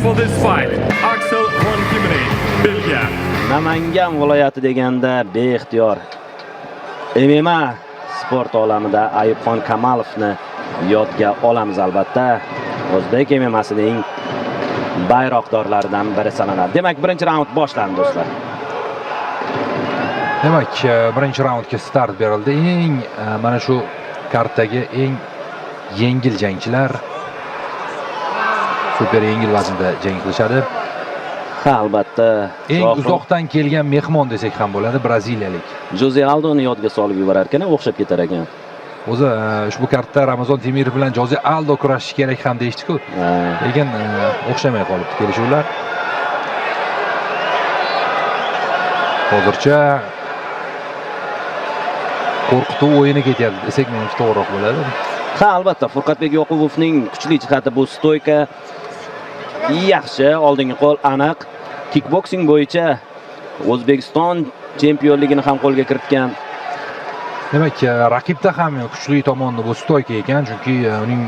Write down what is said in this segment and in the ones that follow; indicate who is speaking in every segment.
Speaker 1: for this fight, Axel von Gimini, Belgiya.
Speaker 2: Namangan viloyati deganda beixtiyor MMA sport olamida Ayubxon Kamalovni yodga olamiz albatta. O'zbek MMA'sining bayroqdorlaridan biri sanaladi. Demak, birinchi raund boshlandi do'stlar.
Speaker 3: Demak, birinchi raundga start berildi. Mana shu kartdagi eng yengil jangchilar super yengil vaznda jang qilishadi.
Speaker 2: Ha, albatta.
Speaker 3: Eng uzoqdan kelgan mehmon desak ham bo'ladi, braziliyalik.
Speaker 2: Jose Aldoni yodga solib yuborar ekan, o'xshab ketar ekan.
Speaker 3: O'zi ushbu kartda Ramazon Temirov bilan Jose Aldo kurashishi kerak ham deyishdi-ku. Lekin o'xshamay qolibdi kelishuvlar. Hozircha qo'rqituv o'yini ketyapti desak menimcha to'g'riroq bo'ladi.
Speaker 2: Ha, albatta, Furqatbek Yoqubovning kuchli jihati bu stoyka yaxshi, oldingi qo'l aniq. Kickboksing bo'yicha O'zbekiston chempionligini ham qo'lga kiritgan.
Speaker 3: Demak, raqibda ham kuchli tomoni bu stoyka ekan, chunki uning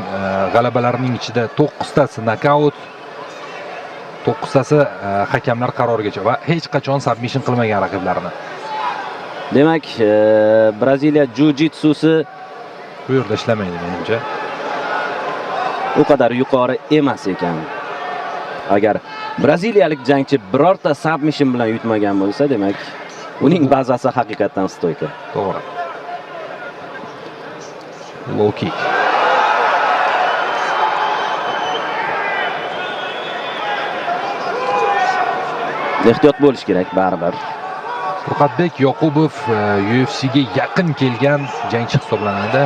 Speaker 3: g'alabalarining ichida 9 tasi nokaut, 9 tasi hakamlar qarorigacha va hech qachon submission qilmagan raqiblarini.
Speaker 2: Demak, Braziliya jiu-jitsusi
Speaker 3: bu yerda ishlamaydi menimcha.
Speaker 2: U qadar yuqori emas ekan. Agar braziliyalik jangchi birorta submission bilan yutmagan bo'lsa, demak, uning bazasi haqiqatan stoyka.
Speaker 3: To'g'ri. Low kick.
Speaker 2: Ehtiyot bo'lish kerak baribir.
Speaker 3: Furqatbek Yoqubov UFC'ga yaqin kelgan jangchi hisoblanadi.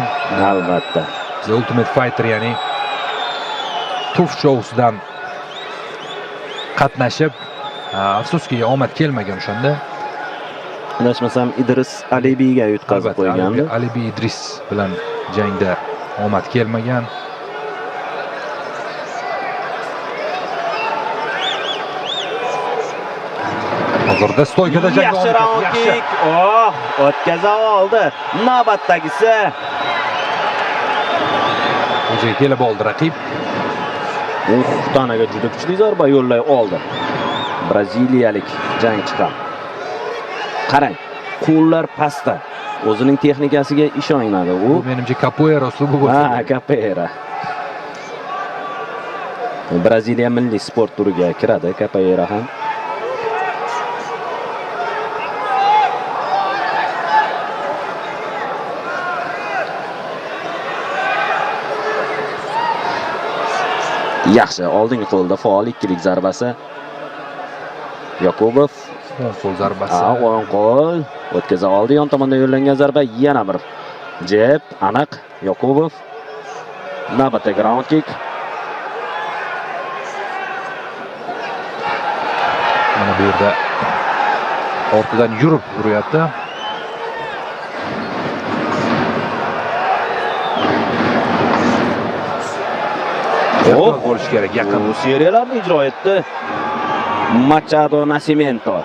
Speaker 2: Albatta.
Speaker 3: The Ultimate Fighter, ya'ni TUF shousidan qatnashib, afsuski omad kelmagan o'shanda.
Speaker 2: Adashmasam Idris Alibiga yutqazib qo'ygandi.
Speaker 3: Alibi Idris bilan jangda omad kelmagan. Hozirda stoykada jang
Speaker 2: Yaxshi raund kick. O'tkaza oldi. Navbatdagisi.
Speaker 3: O'ziga kelib oldi raqib.
Speaker 2: Tanaga juda kuchli zarba yo'llay oldi. Braziliyalik jangchi ham. Qarang, qo'llar pastda. O'zining texnikasiga ishonmadi u.
Speaker 3: Menimcha capoeira uslubi bo'lsa.
Speaker 2: Ha, capoeira. Braziliya milliy sport turiga kiradi capoeira ham. Yaxshi, oldingi qo'lda faol ikkilik zarbasi. Yoqubov
Speaker 3: o'ng qo'l zarbasi.
Speaker 2: O'ng qo'l o'tkaza oldi. Yon tomondan yo'llangan zarba, yana bir jeb, aniq. Yoqubov navbatdagi raund kick.
Speaker 3: Mana bu yerda ortidan yurib uryapti. Bo'lish kerak. Yaqin
Speaker 2: seriyalarni ijro etdi. Machado Nascimento.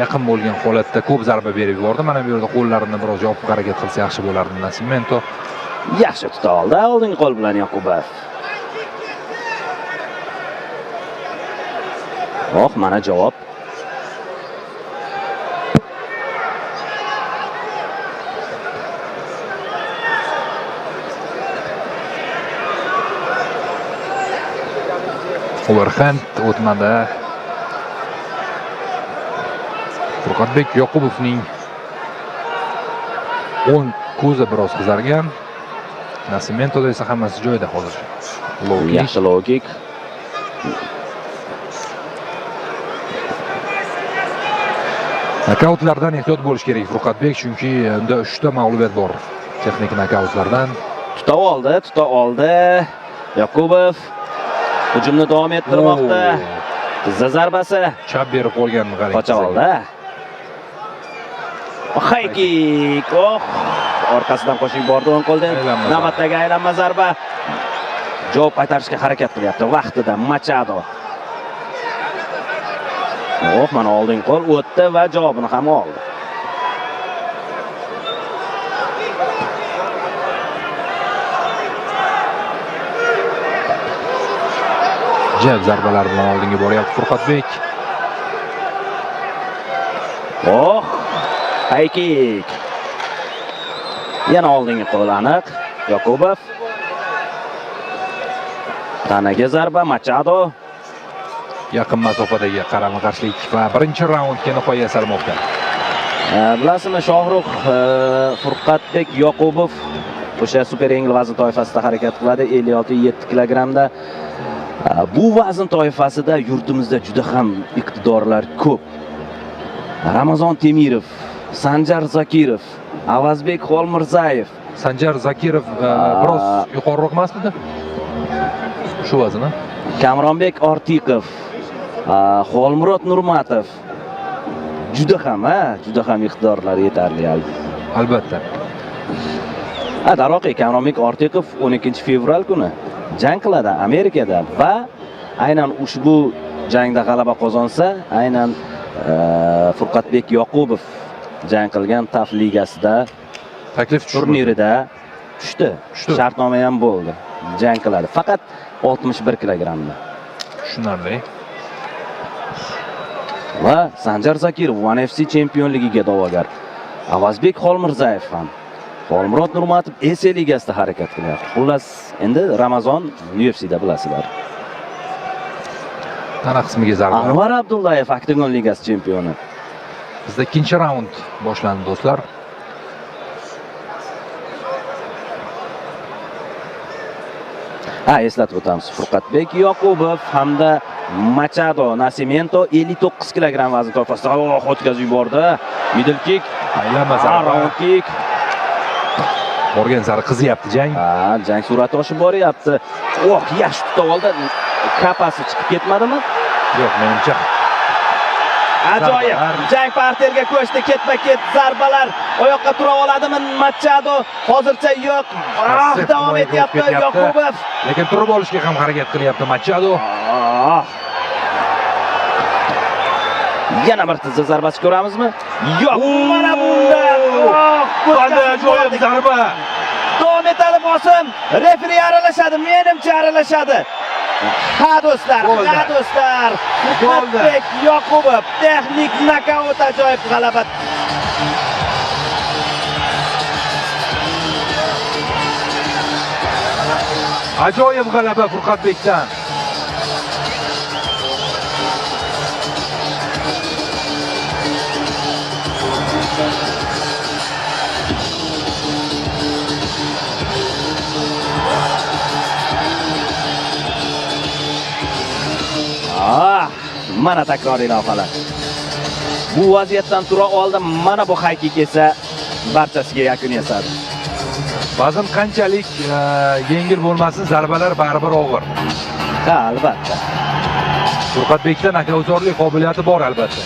Speaker 3: Yaqin bo'lgan holatda ko'p zarba berib yubordi. Mana bu yerda qo'llarini biroz yopib harakat qilsa yaxshi bo'lardi Nascimento.
Speaker 2: Yaxshi tuta oldi oldingi qo'l bilan Yoqubov. Mana javob.
Speaker 3: Overhand o'tmadi. Furqatbek Yoqubovning o'ng ko'zi biroz qizargan. Nascimentoda esa hammasi joyida hozir.
Speaker 2: Yaxshi low kick.
Speaker 3: Nokautlardan ehtiyot bo'lish kerak Furqatbek, chunki unda 3 ta mag'lubiyat bor. Texnik nokautlardan.
Speaker 2: Tuta oldi. Yoqubov hujumni davom ettirmoqda. Tizza zarbasi.
Speaker 3: Chap berib qo'ygan g'arib.
Speaker 2: Qocha oldi. High kick. Orqasidan qo'shib yubordi o'ng qo'ldan. Navbatdagi aylanma zarba. Javob qaytarishga harakat qilyapti vaqtida Machado. Mana oldingi qo'l o'tdi va javobini ham oldi.
Speaker 3: Jab zarbalar bilan oldinga boryapti Furqatbek.
Speaker 2: Oh, high kick. Yana oldingi qo'l aniq. Yoqubov. Tanaga zarba Machado.
Speaker 3: Yaqin masofadagi qarama-qarshilik va birinchi raundga nihoya yasalmoqda.
Speaker 2: Bilasizmi, Shohrux Furqatbek Yoqubov o'sha super yengil vazn toifasida harakat qiladi, 56-7 kilogramda. Bu vazn toifasida yurtimizda juda ham iqtidorlar ko'p. Ramazon Temirov, Sanjar Zakirov, Avazbek Xolmirzayev.
Speaker 3: Sanjar Zakirov biroz yuqoriroq emasmidi? Shu vaznda.
Speaker 2: Kamronbek Ortiqov, Xolmurod Nurmatov. Juda ham iqtidorlar yetarli
Speaker 3: Albatta.
Speaker 2: Darvoqe Kamronbek Ortiqov 12-fevral kuni jang qiladi Amerikada va aynan ushbu jangda g'alaba qozonsa, aynan Furqatbek Yoqubov jang qilgan TAF ligasida
Speaker 3: Taklif
Speaker 2: turnirida tushdi. Shartnoma ham bo'ldi. Jang qiladi. Faqat 61 kilogramda.
Speaker 3: Tushunarli.
Speaker 2: Va Sanjar Zakirov One FC chempionligiga da'vogar. Avazbek Xolmirzayev ham. Xolmurod Nurmatov ESE ligasida harakat qilyapti. Xullas, endi Ramazon UFCda bilasizlar.
Speaker 3: Tana qismiga zarba.
Speaker 2: Anvar Abdullayev Octagon ligasi chempioni.
Speaker 3: Bizda ikkinchi raund boshlandi do'stlar.
Speaker 2: Eslatib o'tamiz. Furqatbek Yoqubov hamda Machado Nascimento 59 kilogram vazn toifasida o'tkazib yubordi. Middle kick,
Speaker 3: aylama zarba.
Speaker 2: Round kick.
Speaker 3: Borgan sari qizyapti jang.
Speaker 2: Jang sur'ati oshib boryapti. Yaxshi tutib oldi. Kapasi chiqib ketmadimi?
Speaker 3: Yo'q, menimcha.
Speaker 2: Ajoyib. Jang parterga ko'chdi, ketma-ket zarbalar. Oyoqqa tura oladimi Machado? Hozircha yo'q. Davom etyapti Yoqubov.
Speaker 3: Lekin turib olishga ham harakat qilyapti Machado.
Speaker 2: Yana bir tizza zarbasi ko'ramizmi? Yo'q. Mana bunda.
Speaker 3: Qanday ajoyib zarba.
Speaker 2: Davom etadi bosim. Referi aralashadi, menimcha aralashadi. Do'stlar, Furqatbek Yoqubov texnik nokaut, ajoyib g'alaba.
Speaker 3: Ajoyib g'alaba Furqatbekdan.
Speaker 2: Mana takroriy lavhalar. Bu vaziyatdan tura oldi, mana bu haqiqiy esa barchasiga yakun yasadi.
Speaker 3: Vazn qanchalik yengil bo'lmasin, zarbalar baribir og'ir.
Speaker 2: Albatta.
Speaker 3: Furqatbekda nokautyorlik qobiliyati bor albatta.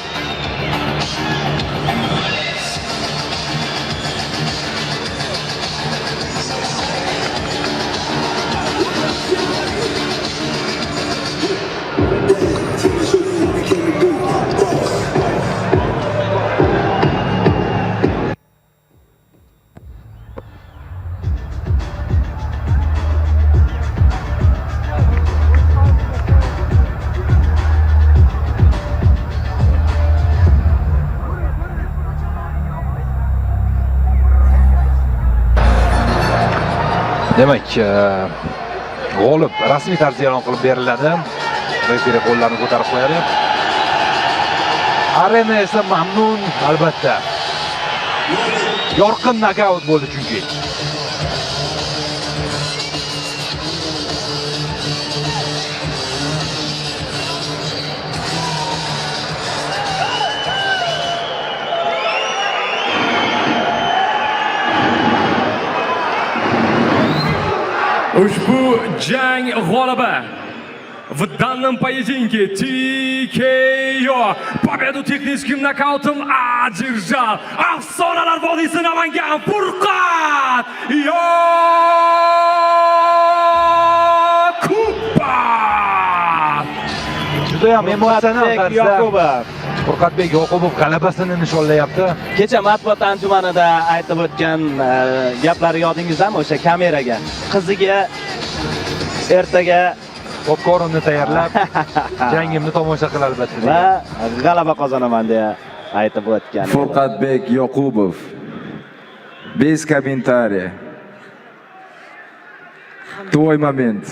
Speaker 3: Demak, g'olib rasmiy tarzda e'lon qilib beriladi. Referi qo'llarini ko'tarib qo'yadi. Arena esa mamnun, albatta. Yorqin nokaut bo'ldi chunki.
Speaker 1: Ushbu jang g'olibi в данном поединке TKO победу техническим нокаутом одержал Afsonalar vodiysi Namangan Furqat Yoqubov.
Speaker 3: Juda ham emotsional tarzda Furqatbek Yoqubov g'alabasini nishonlayapti.
Speaker 2: Kecha matbuot anjumanida aytib o'tgan gaplari yodingizdami? O'sha kameraga qiziga ertaga
Speaker 3: popkornni tayyorlab, jangimni tomosha qilib albatta.
Speaker 4: Va g'alaba qozonaman deya aytib o'tgan.
Speaker 5: Furqatbek Yoqubov. Без комментариев. Твой момент.